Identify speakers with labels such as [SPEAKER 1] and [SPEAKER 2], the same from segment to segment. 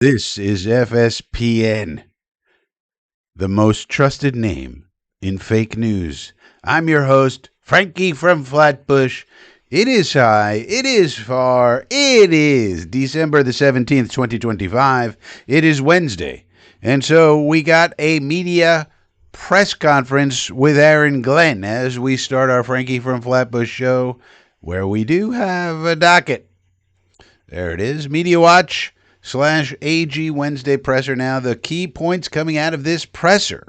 [SPEAKER 1] This is FSPN, the most trusted name in fake news. I'm your host, Frankie from Flatbush. It is high, it is far, it is December the 17th, 2025. It is Wednesday. And so we got a media press conference with Aaron Glenn as we start our Frankie from Flatbush show, where we do have a docket. There it is, Media Watch / AG Wednesday presser. Now, the key points coming out of this presser.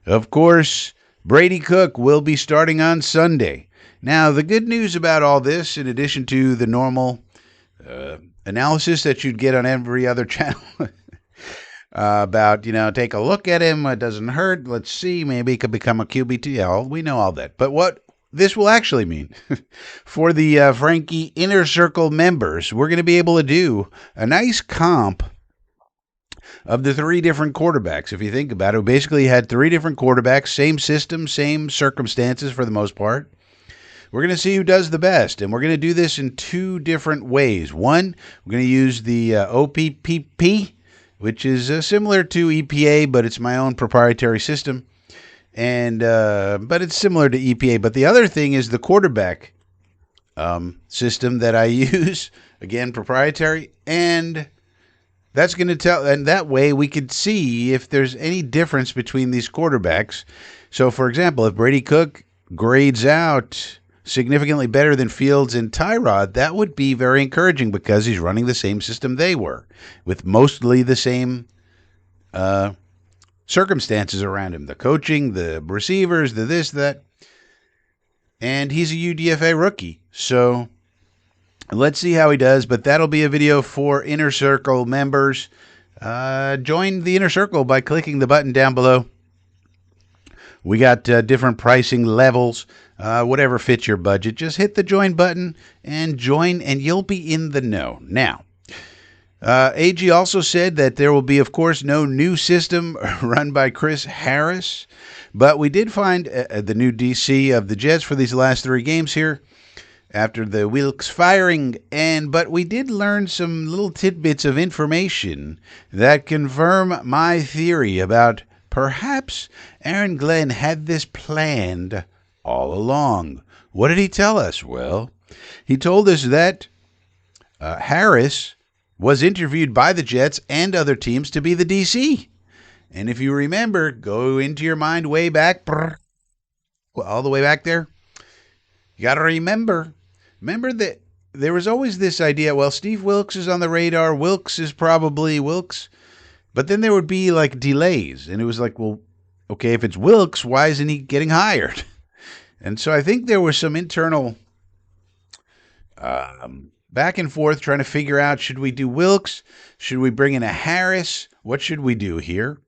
[SPEAKER 1] Of course, Brady Cook will be starting on Sunday. Now, the good news about all this, in addition to the normal analysis that you'd get on every other channel about, take a look at him, it doesn't hurt, let's see, maybe he could become a QB2. We know all that. But what this will actually mean for the Frankie Inner Circle members, we're going to be able to do a nice comp of the three different quarterbacks. If you think about it, we basically had three different quarterbacks, same system, same circumstances for the most part. We're going to see who does the best, and we're going to do this in two different ways. One, we're going to use the OPPP, which is similar to EPA, but it's my own proprietary system. And but it's similar to EPA. But the other thing is the quarterback system that I use, again, proprietary, and that's going to tell, and that way we could see if there's any difference between these quarterbacks. So, for example, if Brady Cook grades out significantly better than Fields and Tyrod, that would be very encouraging because he's running the same system they were, with mostly the same circumstances around him, the coaching, the receivers, the this, that, and he's a UDFA rookie. So let's see how he does, but that'll be a video for Inner Circle members. Join the Inner Circle by clicking the button down below. We got different pricing levels, whatever fits your budget. Just hit the join button and join, and you'll be in the know. Now, AG also said that there will be, of course, no new system run by Chris Harris, but we did find the new DC of the Jets for these last three games here after the Wilkes firing, but we did learn some little tidbits of information that confirm my theory about perhaps Aaron Glenn had this planned all along. What did he tell us? Well, he told us that Harris was interviewed by the Jets and other teams to be the DC. And if you remember, go into your mind way back, all the way back there. You got to remember that there was always this idea, well, Steve Wilkes is on the radar. Wilkes is probably Wilkes. But then there would be like delays. And it was like, well, okay, if it's Wilkes, why isn't he getting hired? And so I think there was some internal back and forth trying to figure out, should we do Wilkes? Should we bring in a Harris? What should we do here?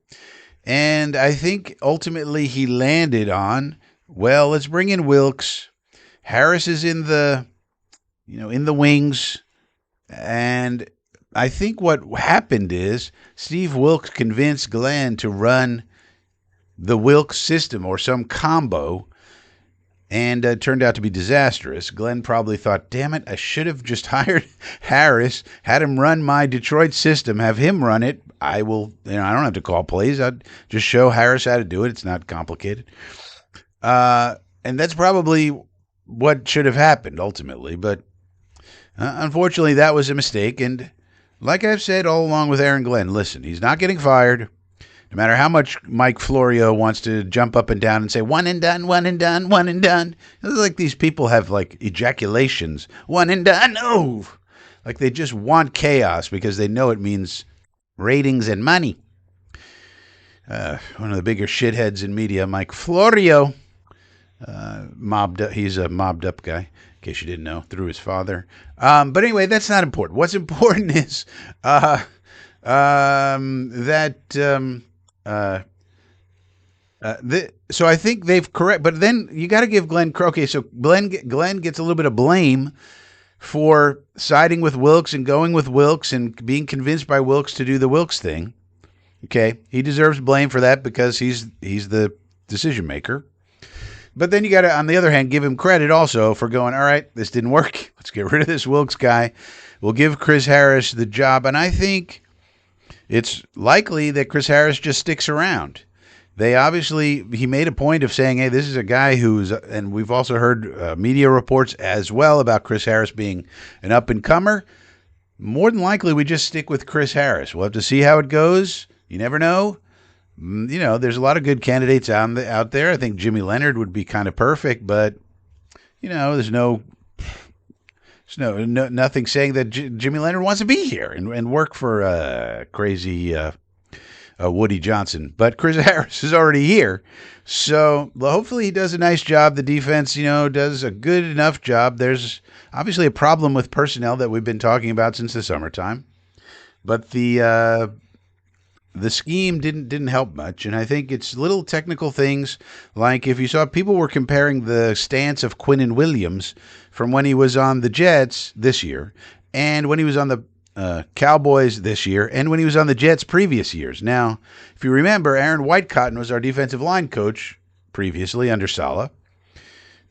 [SPEAKER 1] And I think ultimately he landed on, well, let's bring in Wilkes. Harris is in the wings. And I think what happened is Steve Wilkes convinced Glenn to run the Wilkes system or some combo, and it turned out to be disastrous. Glenn probably thought, damn it, I should have just hired Harris, had him run my Detroit system, have him run it. I will, I don't have to call plays. I'd just show Harris how to do it. It's not complicated. And that's probably what should have happened ultimately. But unfortunately, that was a mistake. And like I've said all along with Aaron Glenn, listen, he's not getting fired. No matter how much Mike Florio wants to jump up and down and say, one and done, one and done, one and done. It's like these people have like ejaculations. One and done. No. Like they just want chaos because they know it means ratings and money. One of the bigger shitheads in media, Mike Florio, he's a mobbed up guy, in case you didn't know, through his father. But anyway, that's not important. What's important is so I think they've correct, but then you got to give Glenn. Okay, so Glenn gets a little bit of blame for siding with Wilkes and going with Wilkes and being convinced by Wilkes to do the Wilkes thing. Okay, he deserves blame for that because he's the decision maker. But then you got to, on the other hand, give him credit also for going, all right, this didn't work. Let's get rid of this Wilkes guy. We'll give Chris Harris the job. And I think it's likely that Chris Harris just sticks around. He made a point of saying, hey, this is a guy who's, and we've also heard media reports as well about Chris Harris being an up-and-comer. More than likely, we just stick with Chris Harris. We'll have to see how it goes. You never know. There's a lot of good candidates out there. I think Jimmy Leonard would be kind of perfect, but, there's nothing saying that Jimmy Leonard wants to be here and work for crazy Woody Johnson. But Chris Harris is already here. So hopefully he does a nice job. The defense, does a good enough job. There's obviously a problem with personnel that we've been talking about since the summertime. But the scheme didn't help much, and I think it's little technical things like if you saw people were comparing the stance of Quinnen Williams from when he was on the Jets this year and when he was on the Cowboys this year and when he was on the Jets previous years. Now, if you remember, Aaron Whitecotton was our defensive line coach previously under Saleh.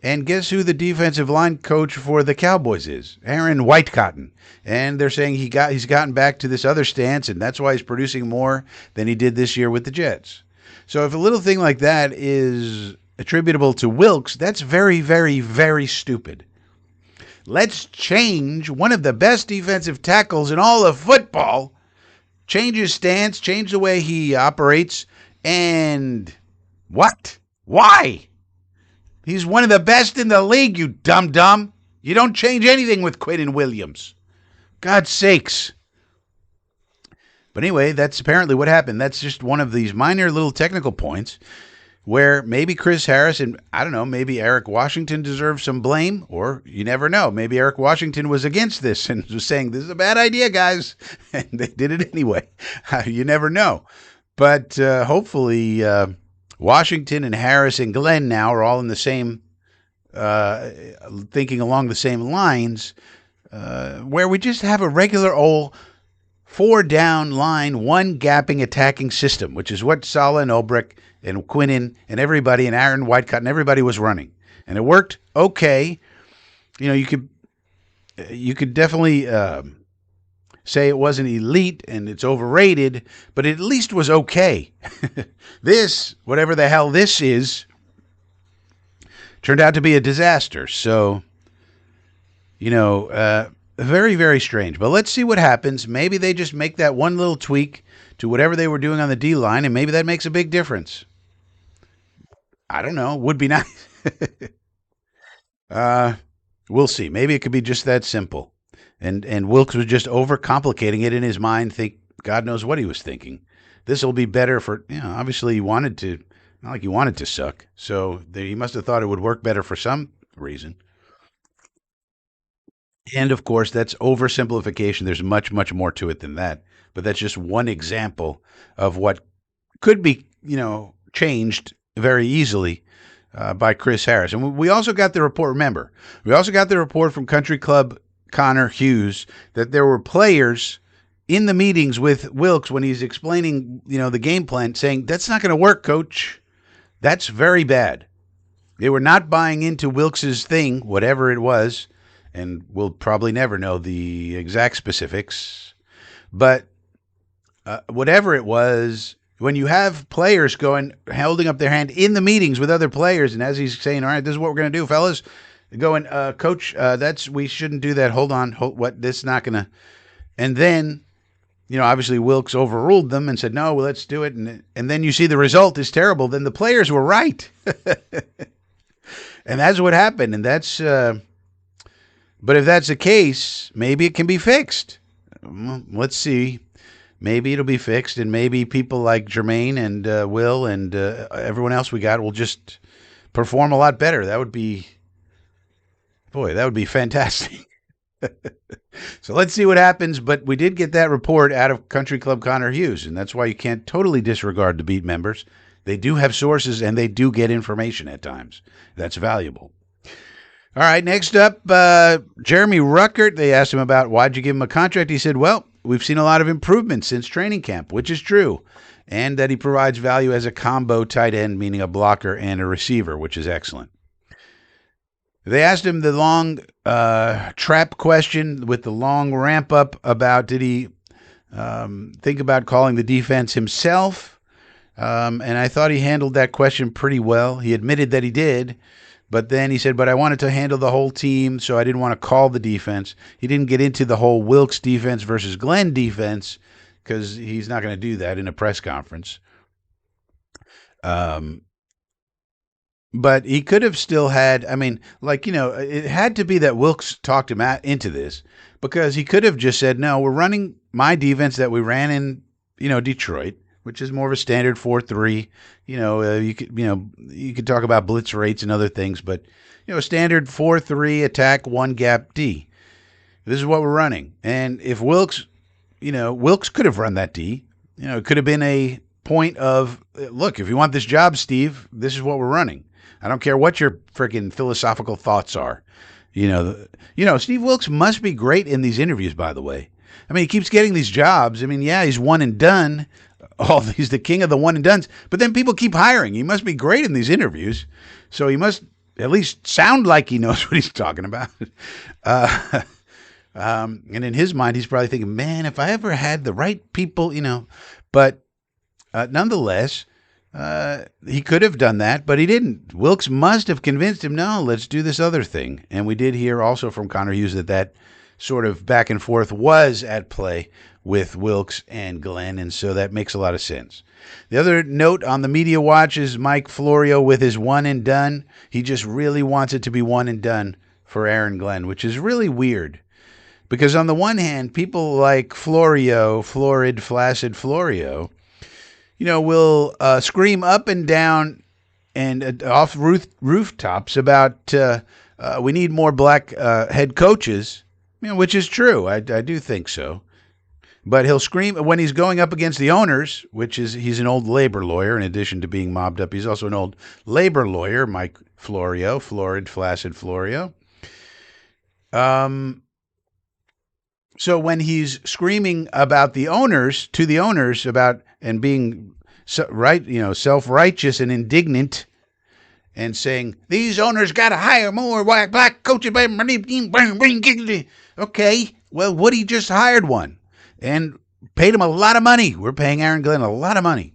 [SPEAKER 1] And guess who the defensive line coach for the Cowboys is? Aaron Whitecotton. And they're saying he's gotten back to this other stance, and that's why he's producing more than he did this year with the Jets. So if a little thing like that is attributable to Wilks, that's very, very, very stupid. Let's change one of the best defensive tackles in all of football, change his stance, change the way he operates, and what? Why? He's one of the best in the league, you dum-dum. You don't change anything with Quinnen Williams. God's sakes. But anyway, that's apparently what happened. That's just one of these minor little technical points where maybe Chris Harris and, I don't know, maybe Eric Washington deserves some blame, or you never know. Maybe Eric Washington was against this and was saying, this is a bad idea, guys. And they did it anyway. You never know. But hopefully Washington and Harris and Glenn now are all in the same, thinking along the same lines, where we just have a regular old 4-down line, one gapping attacking system, which is what Saleh and Ulbrich and Quinnen and everybody and Aaron Whitecott and everybody was running. And it worked okay. You could definitely say it wasn't elite and it's overrated, but it at least was okay. This, whatever the hell this is, turned out to be a disaster. So, very, very strange. But let's see what happens. Maybe they just make that one little tweak to whatever they were doing on the D-line, and maybe that makes a big difference. I don't know. Would be nice. We'll see. Maybe it could be just that simple. And Wilks was just overcomplicating it in his mind. Think God knows what he was thinking. This will be better for, obviously he wanted to, not like he wanted to suck. So he must have thought it would work better for some reason. And of course, that's oversimplification. There's much, much more to it than that. But that's just one example of what could be, changed very easily by Chris Harris. And we also got the report, remember, we also got the report from Country Club Connor Hughes that there were players in the meetings with Wilks when he's explaining, the game plan, saying, that's not going to work, coach. That's very bad. They were not buying into Wilks's thing, whatever it was, and we'll probably never know the exact specifics. But whatever it was, when you have players holding up their hand in the meetings with other players, and as he's saying, all right, this is what we're going to do, fellas, going, coach, we shouldn't do that. Hold on. This is not going to, and then, obviously Wilks overruled them and said, no, well, let's do it. And then you see the result is terrible. Then the players were right. And that's what happened. And that's, but if that's the case, maybe it can be fixed. Let's see. Maybe it'll be fixed, and maybe people like Jermaine and Will and everyone else we got will just perform a lot better. That would be fantastic. So let's see what happens. But we did get that report out of Country Club Connor Hughes, and that's why you can't totally disregard the beat members. They do have sources, and they do get information at times. That's valuable. All right, next up, Jeremy Ruckert. They asked him about why'd you give him a contract. He said, well, we've seen a lot of improvement since training camp, which is true, and that he provides value as a combo tight end, meaning a blocker and a receiver, which is excellent. They asked him the long trap question with the long ramp up about did he think about calling the defense himself. And I thought he handled that question pretty well. He admitted that he did, but then he said, but I wanted to handle the whole team, so I didn't want to call the defense. He didn't get into the whole Wilkes defense versus Glenn defense because he's not going to do that in a press conference. But he could have still had, I mean, like, it had to be that Wilkes talked him into this, because he could have just said, no, we're running my defense that we ran in, Detroit, which is more of a standard 4-3. You could talk about blitz rates and other things, but, a standard 4-3 attack, one gap D. This is what we're running. And if Wilkes could have run that D, it could have been a point of, look, if you want this job, Steve, this is what we're running. I don't care what your freaking philosophical thoughts are. Steve Wilkes must be great in these interviews, by the way. I mean, he keeps getting these jobs. I mean, yeah, he's one and done. He's the king of the one and dones. But then people keep hiring. He must be great in these interviews. So he must at least sound like he knows what he's talking about. And in his mind, he's probably thinking, man, if I ever had the right people, But nonetheless, he could have done that, but he didn't. Wilkes must have convinced him, no, let's do this other thing. And we did hear also from Connor Hughes that sort of back and forth was at play with Wilkes and Glenn, and so that makes a lot of sense. The other note on the media watch is Mike Florio with his one and done. He just really wants it to be one and done for Aaron Glenn, which is really weird. Because on the one hand, people like Florio, florid, flaccid Florio, will scream up and down and off rooftops about we need more black head coaches, which is true. I do think so. But he'll scream when he's going up against the owners, he's an old labor lawyer in addition to being mobbed up. He's also an old labor lawyer, Mike Florio, florid, flaccid Florio. So when he's screaming about the owners, to the owners about and being self-righteous and indignant and saying, these owners got to hire more black coaches. Okay, well, Woody just hired one and paid him a lot of money. We're paying Aaron Glenn a lot of money.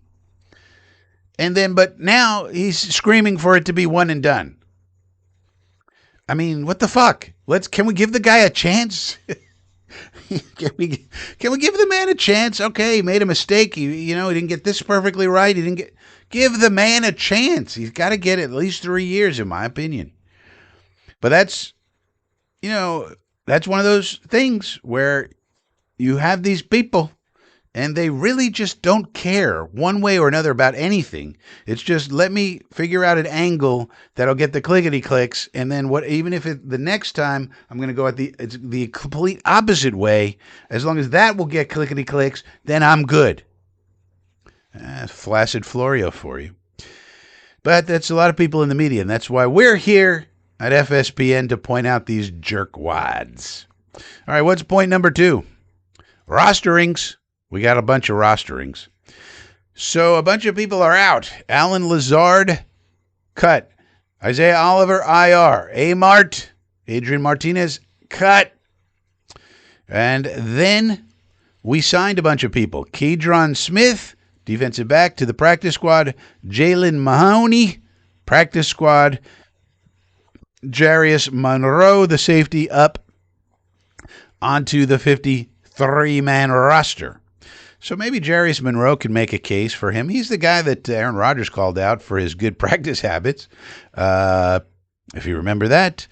[SPEAKER 1] But now he's screaming for it to be one and done. I mean, what the fuck? Can we give the guy a chance? Can we give the man a chance? Okay, he made a mistake. He didn't get this perfectly right. Give the man a chance. He's got to get at least 3 years, in my opinion. But that's one of those things where you have these people and they really just don't care one way or another about anything. It's just, let me figure out an angle that'll get the clickety clicks, and then even if the next time I'm going to go at the complete opposite way, as long as that will get clickety clicks, then I'm good. Flaccid Florio for you. But that's a lot of people in the media, and that's why we're here at FSPN to point out these jerkwads. All right, what's point number 2? Rosterings. We got a bunch of rosterings. So a bunch of people are out. Alan Lazard, cut. Isaiah Oliver, IR. Amart, Adrian Martinez, cut. And then we signed a bunch of people. Keydron Smith, defensive back, to the practice squad. Jalen Mahoney, practice squad. Jarius Monroe, the safety, up onto the 53-man roster. So maybe Jarius Monroe can make a case for him. He's the guy that Aaron Rodgers called out for his good practice habits. If you remember that,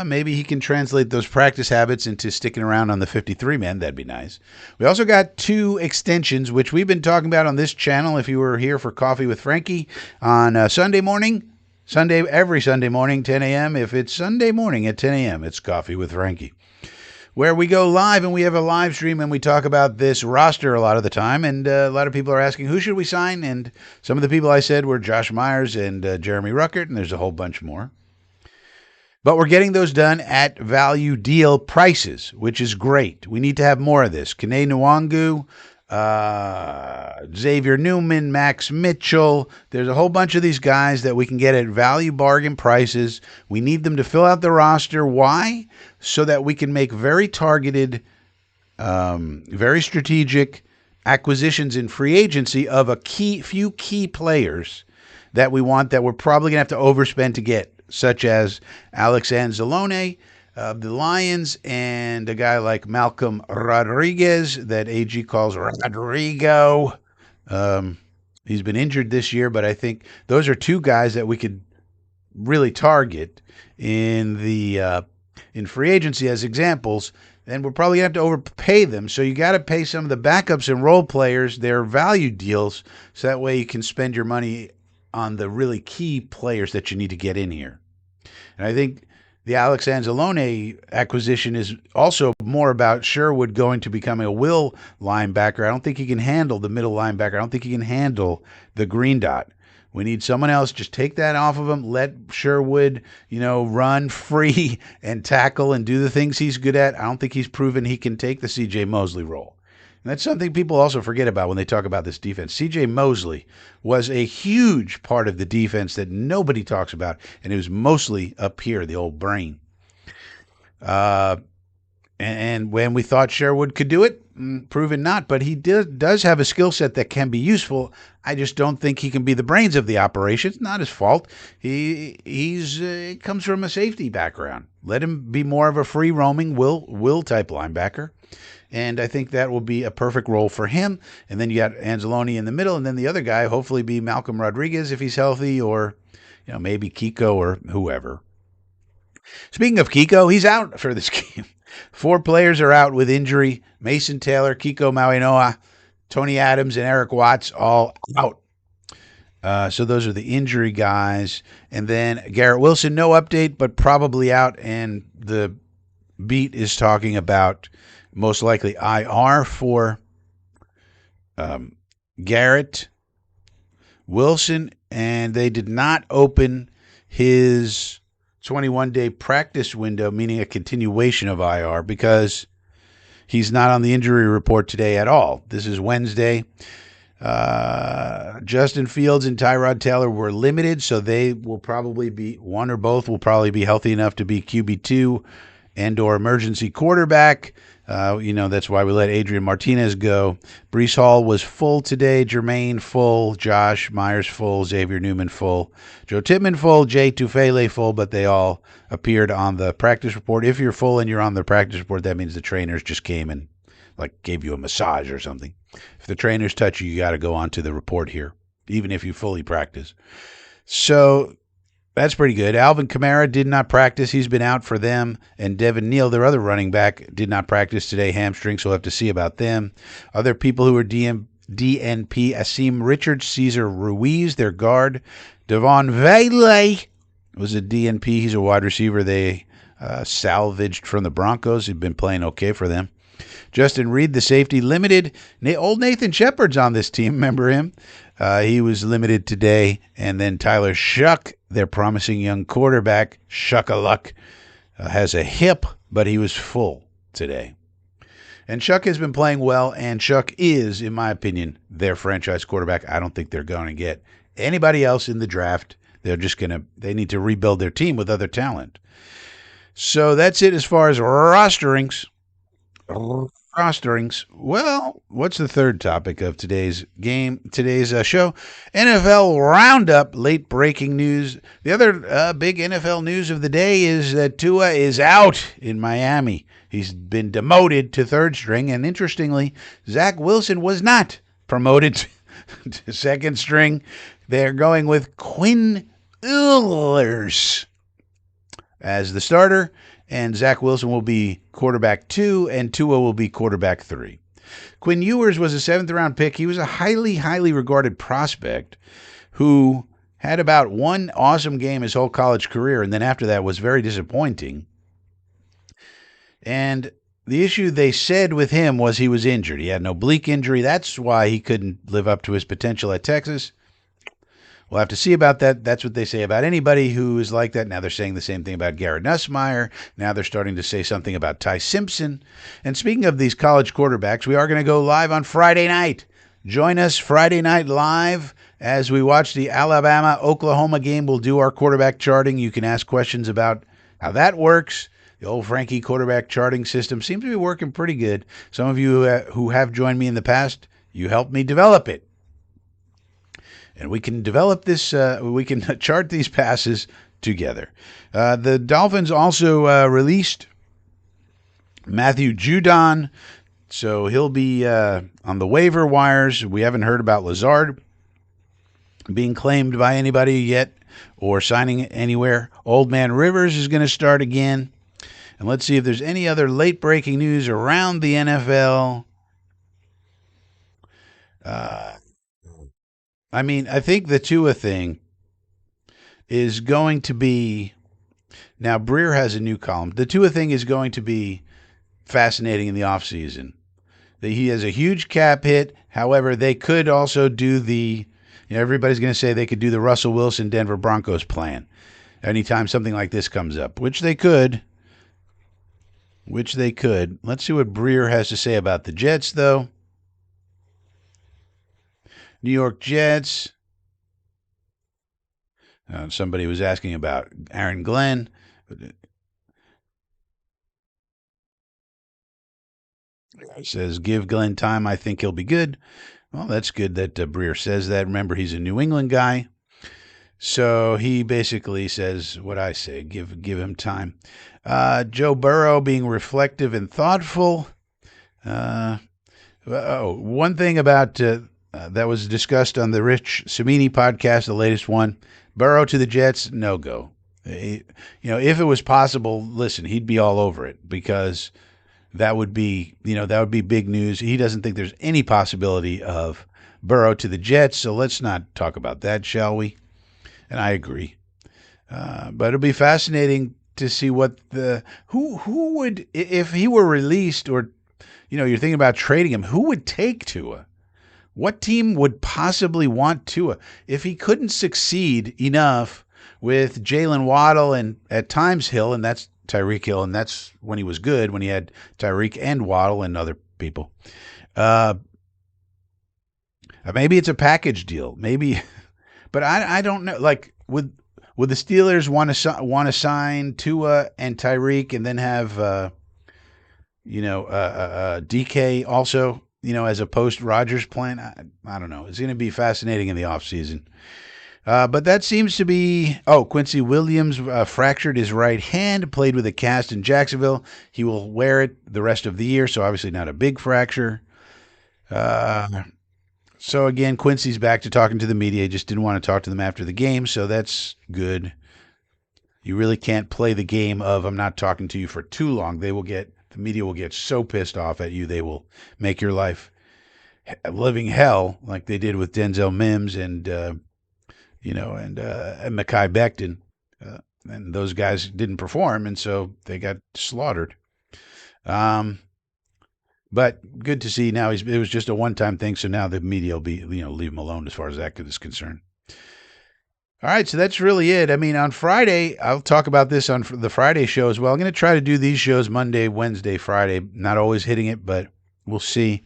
[SPEAKER 1] maybe he can translate those practice habits into sticking around on the 53-man. That'd be nice. We also got 2 extensions, which we've been talking about on this channel. If you were here for Coffee with Frankie on Sunday morning, every Sunday morning, 10 a.m. If it's Sunday morning at 10 a.m., it's Coffee with Frankie, where we go live and we have a live stream and we talk about this roster a lot of the time. And a lot of people are asking, who should we sign? And some of the people I said were Josh Myers and Jeremy Ruckert, and there's a whole bunch more. But we're getting those done at value deal prices, which is great. We need to have more of this. Kene Nwangu, Xavier Newman, Max Mitchell. There's a whole bunch of these guys that we can get at value bargain prices. We need them to fill out the roster. Why? So that we can make very targeted, very strategic acquisitions in free agency of a few key players that we want that we're probably going to have to overspend to get, such as Alex Anzalone of the Lions and a guy like Malcolm Rodriguez that AG calls Rodrigo. He's been injured this year, but I think those are two guys that we could really target in the in free agency as examples. Then we're probably going to have to overpay them. So you got to pay some of the backups and role players their value deals, so that way you can spend your money on the really key players that you need to get in here. And I think the Alex Anzalone acquisition is also more about Sherwood going to becoming a will linebacker. I don't think he can handle the middle linebacker. I don't think he can handle the green dot. We need someone else. Just take that off of him. Let Sherwood, run free and tackle and do the things he's good at. I don't think he's proven he can take the C.J. Mosley role. And that's something people also forget about when they talk about this defense. C.J. Mosley was a huge part of the defense that nobody talks about, and it was mostly up here, the old brain. And when we thought Sherwood could do it, proven not, but he does have a skill set that can be useful. I just don't think he can be the brains of the operation. It's not his fault. He comes from a safety background. Let him be more of a free roaming will type linebacker. And I think that will be a perfect role for him. And then you got Anzalone in the middle, and then the other guy hopefully be Malcolm Rodriguez if he's healthy, or maybe Kiko or whoever. Speaking of Kiko, he's out for this game. 4 players are out with injury. Mason Taylor, Kiko Mauinoa, Tony Adams, and Eric Watts all out. So those are the injury guys. And then Garrett Wilson, no update, but probably out. And the beat is talking about most likely IR for Garrett Wilson. And they did not open his 21-day practice window, meaning a continuation of IR, because he's not on the injury report today at all. This is Wednesday. Justin Fields and Tyrod Taylor were limited, so they will probably be, one or both will probably be healthy enough to be QB2 and or emergency quarterback. That's why we let Adrian Martinez go. Breece Hall was full today. Jermaine full. Josh Myers full. Xavier Newman full. Joe Tippmann full. Jay Tufele full, but they all appeared on the practice report. If you're full and you're on the practice report, that means the trainers just came and gave you a massage or something. If the trainers touch you, you got to go on to the report here, even if you fully practice. So that's pretty good. Alvin Kamara did not practice. He's been out for them. And Devin Neal, their other running back, did not practice today. Hamstring, so we'll have to see about them. Other people who are DNP, Asim Richards, Cesar Ruiz, their guard. Devon Vele was a DNP. He's a wide receiver they salvaged from the Broncos. He'd been playing okay for them. Justin Reed, the safety, limited. Old Nathan Shepard's on this team. Remember him? He was limited today. And then Tyler Shuck, their promising young quarterback, Shuck-a-luck, has a hip, but he was full today. And Shuck has been playing well, and Shuck is, in my opinion, their franchise quarterback. I don't think they're going to get anybody else in the draft. They need to rebuild their team with other talent. So that's it as far as rosterings. Well, what's the third topic of today's show? NFL Roundup, late breaking news. The other big NFL news of the day is that Tua is out in Miami. He's been demoted to third string, and interestingly, Zach Wilson was not promoted to second string. They're going with Quinn Ewers as the starter, and Zach Wilson will be quarterback 2, and Tua will be quarterback 3. Quinn Ewers was a 7th-round pick. He was a highly, highly regarded prospect who had about one awesome game his whole college career, and then after that was very disappointing. And the issue they said with him was he was injured. He had an oblique injury. That's why he couldn't live up to his potential at Texas. We'll have to see about that. That's what they say about anybody who is like that. Now they're saying the same thing about Garrett Nussmeier. Now they're starting to say something about Ty Simpson. And speaking of these college quarterbacks, we are going to go live on Friday night. Join us Friday night live as we watch the Alabama-Oklahoma game. We'll do our quarterback charting. You can ask questions about how that works. The old Frankie quarterback charting system seems to be working pretty good. Some of you who have joined me in the past, You help me develop it. And we can develop this, we can chart these passes together. The Dolphins also released Matthew Judon, so he'll be on the waiver wires. We haven't heard about Lazard being claimed by anybody yet or signing anywhere. Old Man Rivers is going to start again. And let's see if there's any other late-breaking news around the NFL. I mean, I think the Tua thing is going to be... Now, Breer has a new column. The Tua thing is going to be fascinating in the offseason. He has a huge cap hit. However, they could also do the... everybody's going to say they could do the Russell Wilson Denver Broncos plan anytime something like this comes up, which they could. Let's see what Breer has to say about the Jets, though. New York Jets. Somebody was asking about Aaron Glenn. It says, give Glenn time. I think he'll be good. Well, that's good that Breer says that. Remember, he's a New England guy. So he basically says what I say, give him time. Joe Burrow being reflective and thoughtful. One thing about that was discussed on the Rich Cimini podcast, the latest one. Burrow to the Jets, no go. If it was possible, listen, he'd be all over it because that would be big news. He doesn't think there's any possibility of Burrow to the Jets, so let's not talk about that, shall we? And I agree. But it'll be fascinating to see what who would, if he were released or, you're thinking about trading him, who would take Tua? What team would possibly want Tua? If he couldn't succeed enough with Jalen Waddle and at times Hill, and that's Tyreek Hill, and that's when he was good, when he had Tyreek and Waddle and other people. Maybe it's a package deal. Maybe, but I don't know. Like, would the Steelers want to sign Tua and Tyreek and then have DK also, as a post-Rodgers plan? I don't know. It's going to be fascinating in the offseason. But that seems to be... Quincy Williams fractured his right hand, played with a cast in Jacksonville. He will wear it the rest of the year, so obviously not a big fracture. So again, Quincy's back to talking to the media. He just didn't want to talk to them after the game, so that's good. You really can't play the game of I'm not talking to you for too long. The media will get so pissed off at you, they will make your life living hell like they did with Denzel Mims and Mekhi Becton. And those guys didn't perform, and so they got slaughtered. But good to see now it was just a one-time thing, so now the media will be, leave him alone as far as that is concerned. All right, so that's really it. I mean, on Friday, I'll talk about this on the Friday show as well. I'm going to try to do these shows Monday, Wednesday, Friday. Not always hitting it, but we'll see.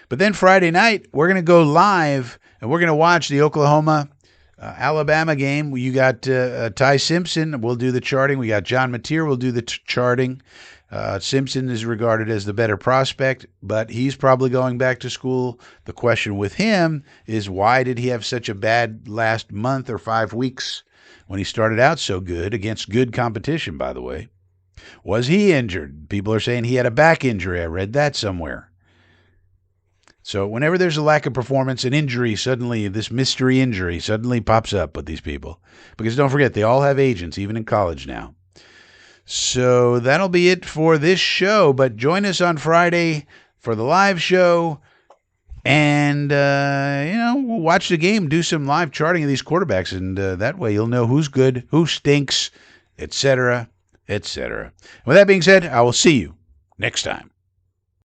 [SPEAKER 1] But then Friday night, we're going to go live, and we're going to watch the Oklahoma Alabama game. You got Ty Simpson. We'll do the charting. We got John Mateer. We'll do the charting. Simpson is regarded as the better prospect, but he's probably going back to school. The question with him is, why did he have such a bad last month or 5 weeks when he started out so good against good competition, by the way? Was he injured? People are saying he had a back injury. I read that somewhere. So whenever there's a lack of performance, an injury suddenly, this mystery injury suddenly pops up with these people. Because don't forget, they all have agents, even in college now. So that'll be it for this show. But join us on Friday for the live show. And, we'll watch the game, do some live charting of these quarterbacks. And that way you'll know who's good, who stinks, etc., etc. With that being said, I will see you next time.